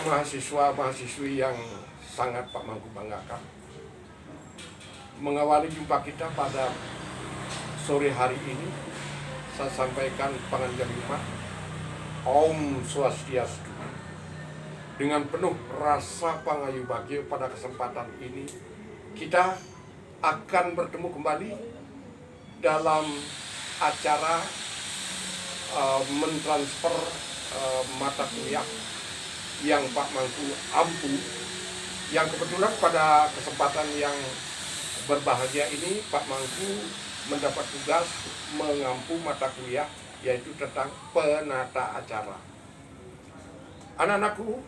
mahasiswa-mahasiswi yang sangat Pak Mangku banggakan. Mengawali jumpa kita pada sore hari ini, saya sampaikan pangandarimah Om Swastiastu. Dengan penuh rasa pangayu bahagia pada kesempatan ini, kita akan bertemu kembali dalam acara mentransfer mata kuliah yang Pak Mangku ampu, yang kebetulan pada kesempatan yang berbahagia ini Pak Mangku mendapat tugas mengampu mata kuliah yaitu tentang penata acara. Anak-anakku,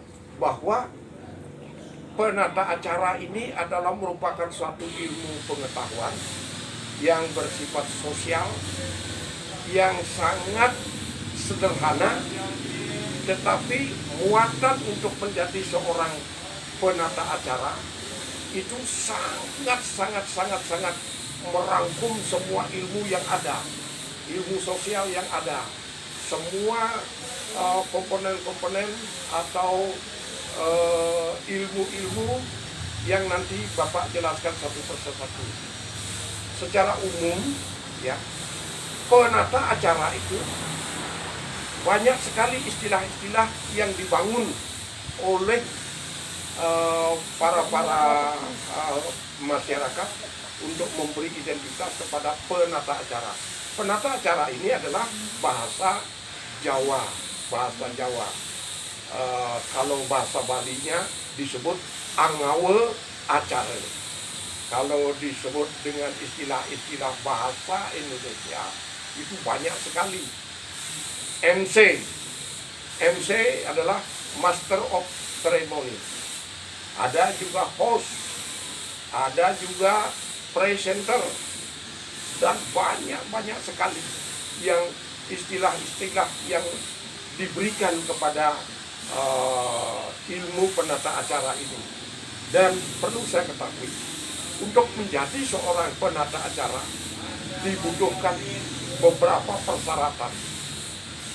bahwa penata acara ini adalah merupakan suatu ilmu pengetahuan yang bersifat sosial, yang sangat sederhana, tetapi muatan untuk menjadi seorang penata acara itu sangat merangkum semua ilmu yang ada, ilmu sosial yang ada, semua komponen-komponen atau ilmu-ilmu yang nanti Bapak jelaskan satu persatu. Secara umum, ya, penata acara itu banyak sekali istilah-istilah yang dibangun oleh para masyarakat untuk memberi identitas kepada penata acara. Penata acara ini adalah bahasa Jawa. Kalau bahasa Balinya disebut angawe acara. Kalau disebut dengan istilah-istilah bahasa Indonesia itu banyak sekali. MC adalah Master of Ceremony. Ada juga host, ada juga presenter, dan banyak sekali yang istilah-istilah yang diberikan kepada ilmu penata acara ini. Dan perlu saya ketahui, untuk menjadi seorang penata acara dibutuhkan beberapa persyaratan.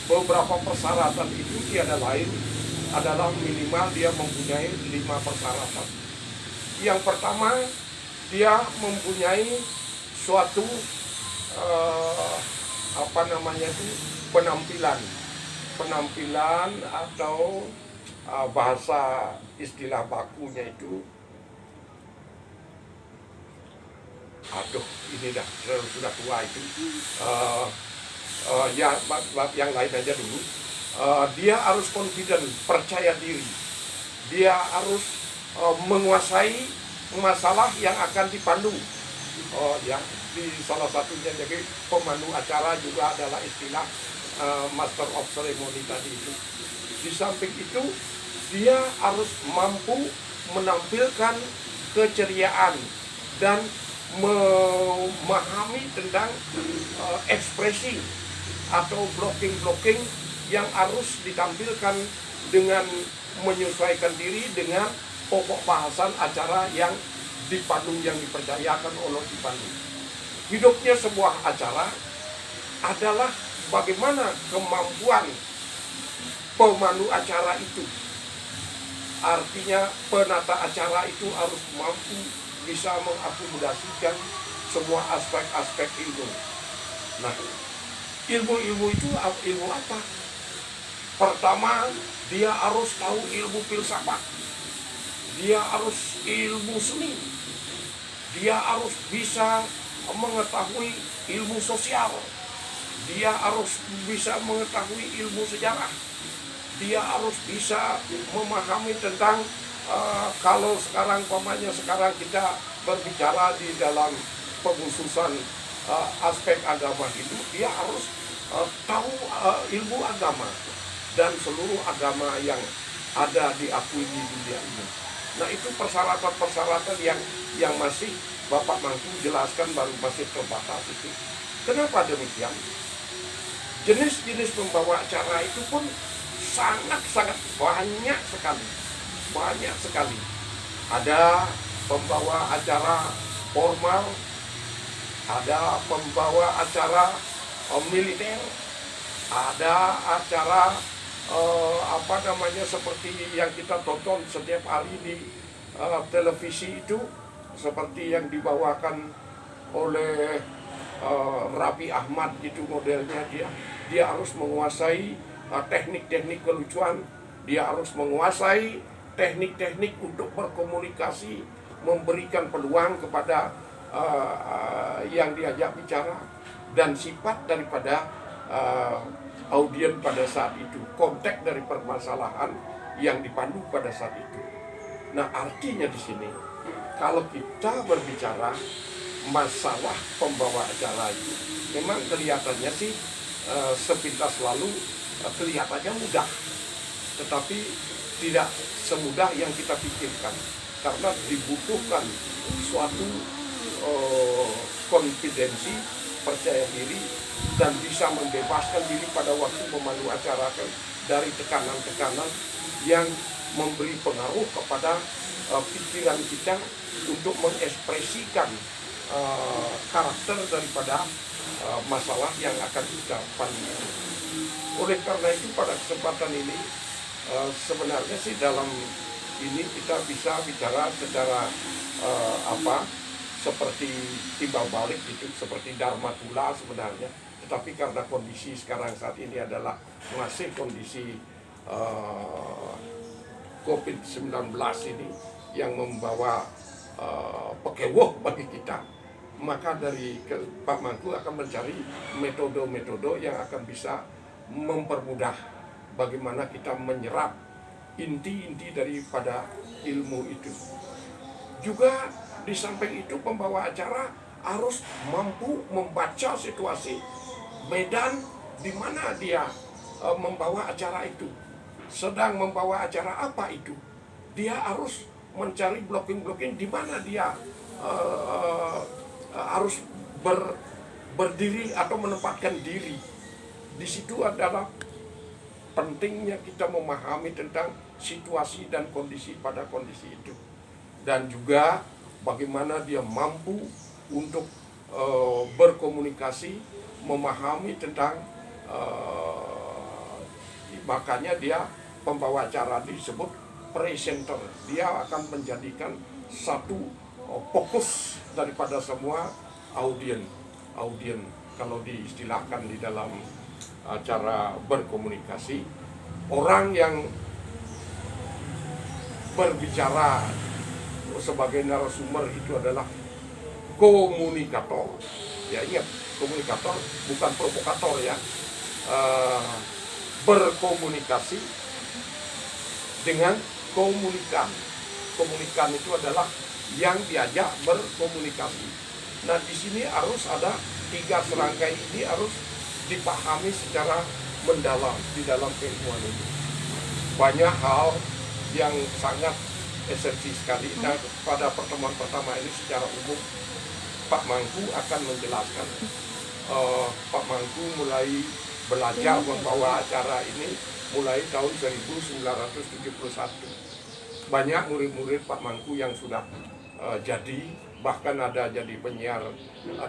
Beberapa persyaratan itu tiada lain adalah minimal dia mempunyai 5 persyaratan. Yang pertama, dia mempunyai suatu penampilan atau bahasa istilah bakunya itu, ini dah sudah tua itu. Yang lain aja dulu. Dia harus confident, percaya diri. Dia harus menguasai masalah yang akan dipandu. Di salah satunya jadi pemandu acara juga adalah istilah Master of Ceremony tadi itu. Di samping itu, dia harus mampu menampilkan keceriaan dan memahami tentang ekspresi atau blocking yang harus ditampilkan dengan menyesuaikan diri dengan pokok bahasan acara yang dipandu, yang dipercayakan oleh dipandu. Hidupnya sebuah acara adalah bagaimana kemampuan pemandu acara itu. Artinya penata acara itu harus mampu bisa mengakomodasikan semua aspek-aspek ilmu. Nah, ilmu-ilmu itu ilmu apa? Pertama, dia harus tahu ilmu filsafat. Dia harus ilmu seni. Dia harus bisa mengetahui ilmu sosial. Dia harus bisa mengetahui ilmu sejarah. Dia harus bisa memahami tentang kalau sekarang kita berbicara di dalam pengkhususan aspek agama itu, dia harus tahu ilmu agama dan seluruh agama yang ada diakui di dunia ini. Nah, itu persyaratan-persyaratan yang masih Bapak Mangku jelaskan, baru masih terbatas itu. Kenapa demikian? Jenis-jenis pembawa acara itu pun sangat banyak sekali. Ada pembawa acara formal, ada pembawa acara militer, ada acara seperti yang kita tonton setiap hari di televisi itu, seperti yang dibawakan oleh Raffi Ahmad gitu modelnya. Dia harus menguasai teknik-teknik kelucuan, dia harus menguasai teknik-teknik untuk berkomunikasi, memberikan peluang kepada yang diajak bicara, dan sifat daripada audien pada saat itu, konteks dari permasalahan yang dipandu pada saat itu. Nah, artinya di sini kalau kita berbicara masalah pembawa acara itu, memang kelihatannya sih sepintas lalu kelihatannya mudah, tetapi tidak semudah yang kita pikirkan, karena dibutuhkan suatu konfidensi, percaya diri, dan bisa membebaskan diri pada waktu memandu acara dari tekanan-tekanan yang memberi pengaruh kepada pikiran kita untuk mengekspresikan karakter daripada masalah yang akan kita pandu. Oleh karena itu pada kesempatan ini sebenarnya sih dalam ini kita bisa bicara secara seperti timbal balik gitu, seperti Dharma Tula sebenarnya. Tetapi karena kondisi sekarang saat ini adalah masih kondisi COVID-19 ini yang membawa pekewuh bagi kita, maka dari Pak Mangku akan mencari metode-metode yang akan bisa mempermudah bagaimana kita menyerap inti-inti daripada ilmu itu. Juga di samping itu pembawa acara harus mampu membaca situasi medan di mana dia membawa acara itu. Sedang membawa acara apa itu? Dia harus mencari blocking-blocking di mana dia harus berdiri atau menempatkan diri. Di situ adalah pentingnya kita memahami tentang situasi dan kondisi pada kondisi itu. Dan juga bagaimana dia mampu untuk berkomunikasi, memahami tentang makanya dia pembawa acara disebut presenter. Dia akan menjadikan satu fokus daripada semua audien kalau diistilahkan di dalam cara berkomunikasi. Orang yang berbicara sebagai narasumber itu adalah komunikator. Ya, ingat, komunikator bukan provokator ya. Berkomunikasi dengan komunikan. Komunikan itu adalah yang diajak berkomunikasi. Nah, di sini harus ada 3 serangkai ini harus dipahami secara mendalam di dalam keilmuan ini. Banyak hal yang sangat esensi sekali. Nah, pada pertemuan pertama ini secara umum Pak Mangku akan menjelaskan. Pak Mangku mulai belajar membawa acara ini mulai tahun 1971. Banyak murid-murid Pak Mangku yang sudah jadi, bahkan ada jadi penyiar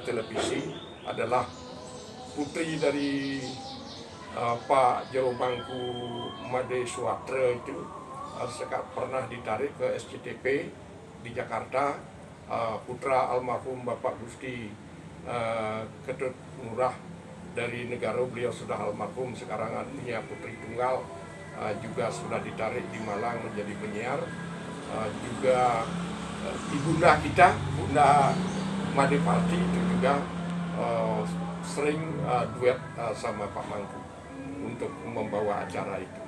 televisi, adalah putri dari Pak Jero Mangku Made Suwatra itu pernah ditarik ke SCTP di Jakarta. Putra almarhum Bapak Gusti Ketut Murah dari negara beliau sudah almarhum, sekarang punya putri tunggal juga sudah ditarik di Malang menjadi penyiar. Juga ibunda kita, Bunda Made Parti itu juga sering duet sama Pak Mangku untuk membawa acara itu.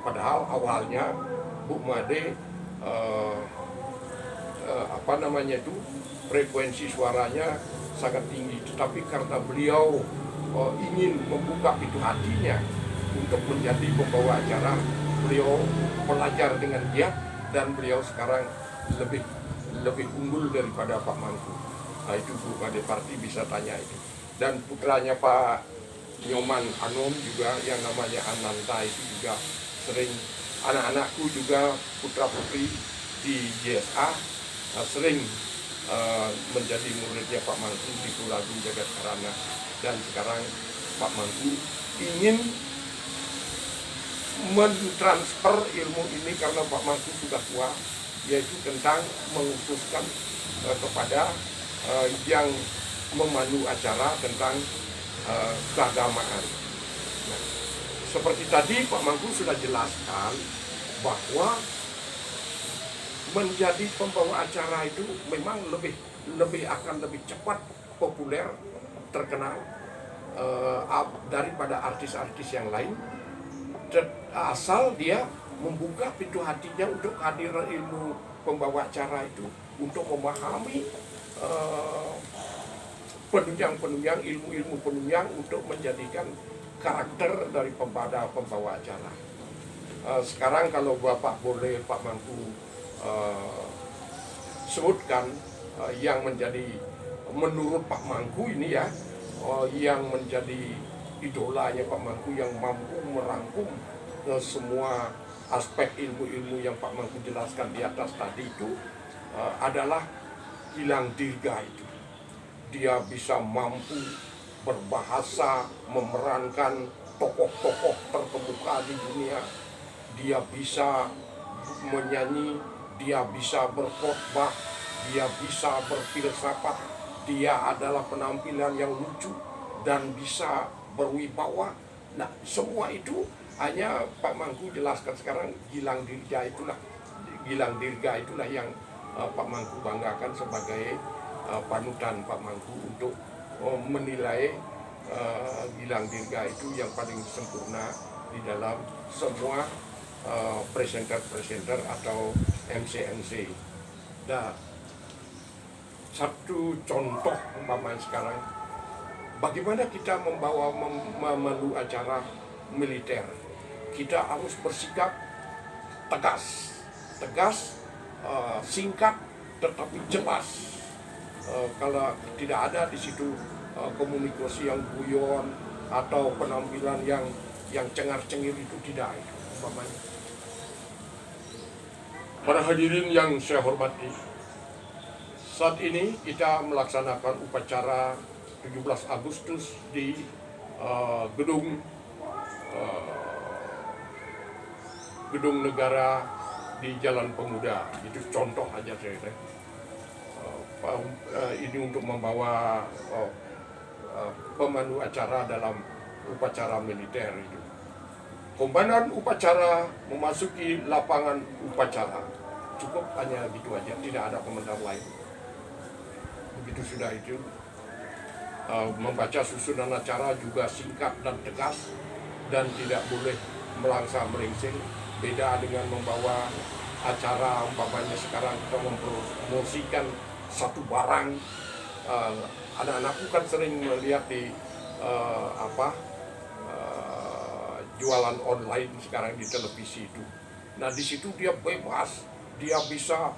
Padahal awalnya Bu Made frekuensi suaranya sangat tinggi, tetapi karena beliau ingin membuka pintu hatinya untuk menjadi pembawa acara, beliau belajar dengan giat dan beliau sekarang lebih unggul daripada Pak Mangku. Nah, itu Bu Made Parti bisa tanya itu. Dan putranya Pak Nyoman Anom juga yang namanya Ananta itu juga sering, anak-anakku juga putra-putri di JSA sering menjadi muridnya Pak Mangku di Tulagu Jagat Karana. Dan sekarang Pak Mangku ingin mentransfer ilmu ini karena Pak Mangku sudah tua, yaitu tentang mengutuskan kepada yang memandu acara tentang keagamaan. Nah, seperti tadi Pak Mangku sudah jelaskan bahwa menjadi pembawa acara itu memang akan lebih cepat populer, terkenal daripada artis-artis yang lain, asal dia membuka pintu hatinya untuk hadir ilmu pembawa acara itu, untuk memahami penunjang-penunjang, ilmu-ilmu penunjang untuk menjadikan karakter dari pembawa acara. Sekarang kalau Bapak boleh Pak Mangku sebutkan yang menjadi menurut Pak Mangku ini ya, yang menjadi idolanya Pak Mangku, yang mampu merangkum semua aspek ilmu-ilmu yang Pak Mangku jelaskan di atas tadi itu, adalah Gilang Dirga itu. Dia bisa mampu berbahasa, memerankan tokoh-tokoh terkemuka di dunia. Dia bisa menyanyi, dia bisa berkhotbah, dia bisa berfilsafat, dia adalah penampilan yang lucu dan bisa berwibawa. Nah, semua itu hanya Pak Mangku jelaskan sekarang. Gilang Dirga itulah yang Pak Mangku banggakan sebagai panutan Pak Mangku untuk menilai Gilang Dirga itu yang paling sempurna di dalam semua presenter atau MC. Nah, satu contoh umpamanya sekarang, bagaimana kita memandu acara militer, kita harus bersikap tegas, singkat tetapi jelas. Kalau tidak ada di situ komunikasi yang guyon atau penampilan yang cengar-cengir, itu tidak, itu umpamanya. Para hadirin yang saya hormati, saat ini kita melaksanakan upacara 17 Agustus di gedung negara di Jalan Pemuda. Itu contoh aja saya. Ini untuk membawa pemandu acara dalam upacara militer itu. Komandan upacara memasuki lapangan upacara. Cukup hanya gitu aja, tidak ada komentar lain. Begitu sudah itu, membaca susunan acara juga singkat dan tegas dan tidak boleh melangsa melengsing. Beda dengan membawa acara umpamanya sekarang kita mempromosikan satu barang. Anak-anakku kan sering melihat di jualan online sekarang di televisi itu. Nah, di situ dia bebas, dia bisa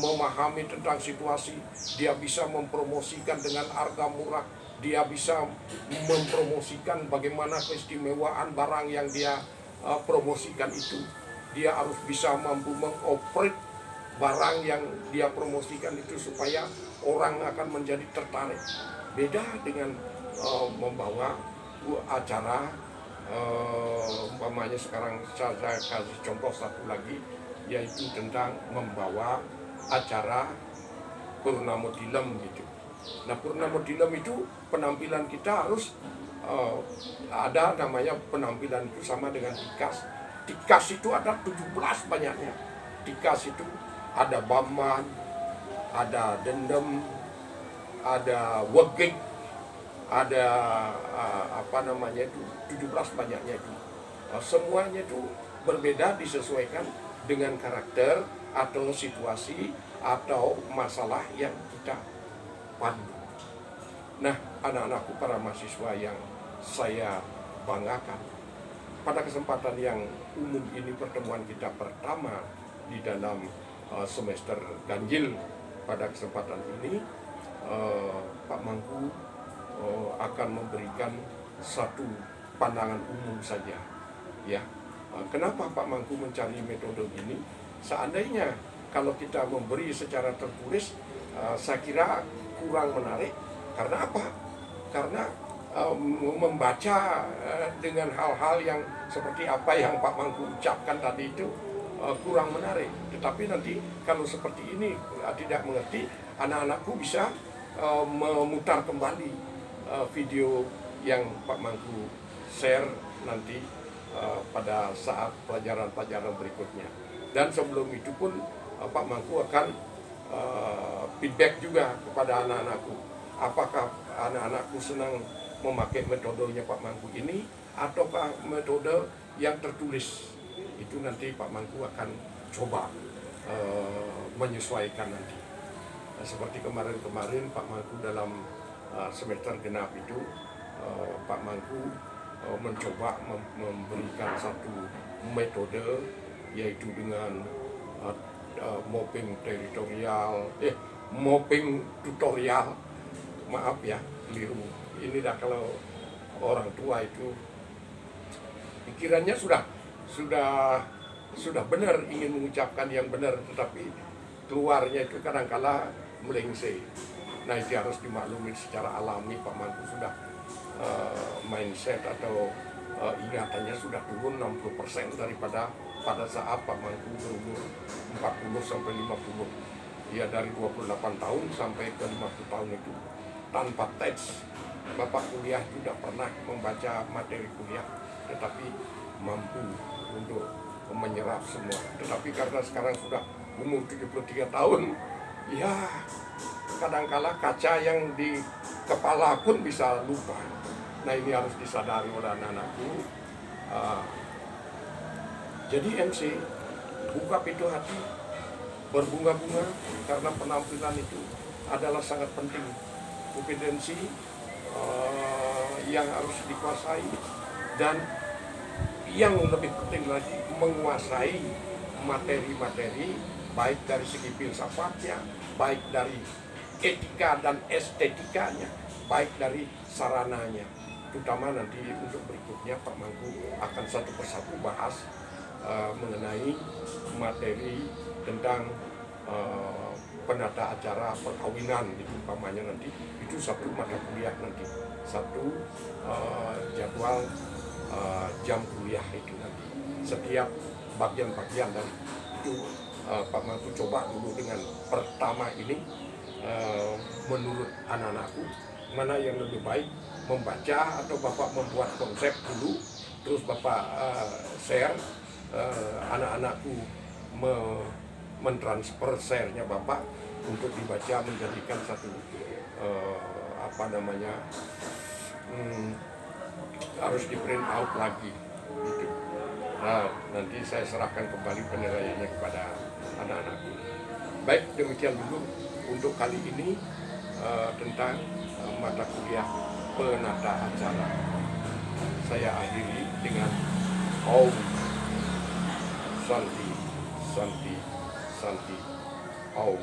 memahami tentang situasi, dia bisa mempromosikan dengan harga murah, dia bisa mempromosikan bagaimana keistimewaan barang yang dia promosikan itu. Dia harus bisa mampu mengoperate barang yang dia promosikan itu supaya orang akan menjadi tertarik. Beda dengan membawa acara, umpamanya sekarang saya kasih contoh satu lagi, yaitu tentang membawa acara Purnama Dilem gitu. Nah, Purnama Dilem itu penampilan kita harus ada namanya penampilan itu sama dengan tikas. Tikas itu ada 17 banyaknya. Tikas itu ada Baman, ada Dendem, ada Wegik, ada apa namanya itu 17 banyaknya itu. Semuanya itu berbeda, disesuaikan dengan karakter atau situasi atau masalah yang kita pandu. Nah, anak-anakku, para mahasiswa yang saya banggakan, pada kesempatan yang umum ini, pertemuan kita pertama di dalam semester ganjil, pada kesempatan ini Pak Mangku akan memberikan satu pandangan umum saja, ya. Kenapa Pak Mangku mencari metode ini? Seandainya kalau kita memberi secara tertulis, saya kira kurang menarik. Karena apa? Karena membaca dengan hal-hal yang seperti apa yang Pak Mangku ucapkan tadi itu kurang menarik. Tetapi nanti kalau seperti ini tidak mengerti, anak-anakku bisa memutar kembali video yang Pak Mangku share nanti pada saat pelajaran-pelajaran berikutnya. Dan sebelum itu pun Pak Mangku akan feedback juga kepada anak-anakku. Apakah anak-anakku senang memakai metodenya Pak Mangku ini ataukah metode yang tertulis. Itu nanti Pak Mangku akan coba menyesuaikan nanti. Seperti kemarin-kemarin Pak Mangku dalam semester genap itu Pak Mangku mencoba memberikan satu metode, yaitu dengan mopping tutorial. Maaf ya, keliru. Ini dah kalau orang tua itu pikirannya sudah benar, ingin mengucapkan yang benar, tetapi keluarnya itu kadang-kala melengseng. Nah, itu harus dimaklumi secara alami. Pak Mangku sudah mindset atau ingatannya sudah turun 60% daripada pada saat Pak Mangku berumur 40 sampai 50. Ya, dari 28 tahun sampai ke 50 tahun itu tanpa teks. Bapak kuliah tidak pernah membaca materi kuliah, tetapi mampu untuk menyerap semua. Tetapi karena sekarang sudah umur 73 tahun, ya kadangkala kaca yang di kepala pun bisa lupa. Nah, ini harus disadari oleh anak-anakku. Jadi MC, buka pintu hati, berbunga-bunga, karena penampilan itu adalah sangat penting. Kompetensi yang harus dikuasai, dan yang lebih penting lagi menguasai materi-materi, baik dari segi filsafatnya, baik dari etika dan estetikanya, baik dari sarananya. Terutama nanti untuk berikutnya Pak Mangku akan satu persatu bahas mengenai materi tentang penata acara perkawinan, itu umpamanya nanti itu satu mata kuliah, nanti satu jadwal jam kuliah itu nanti setiap bagian-bagian. Dan itu Pak Mangku coba dulu dengan pertama ini, menurut anak-anakku mana yang lebih baik, membaca atau Bapak membuat konsep dulu, terus Bapak share, anak-anakku mentransfer share-nya Bapak untuk dibaca, menjadikan satu harus di print out lagi gitu. Nah, nanti saya serahkan kembali penilaiannya kepada anak-anakku. Baik, demikian dulu untuk kali ini tentang mata kuliah penata acara. Saya akhiri dengan Om Santi Santi Santi Om.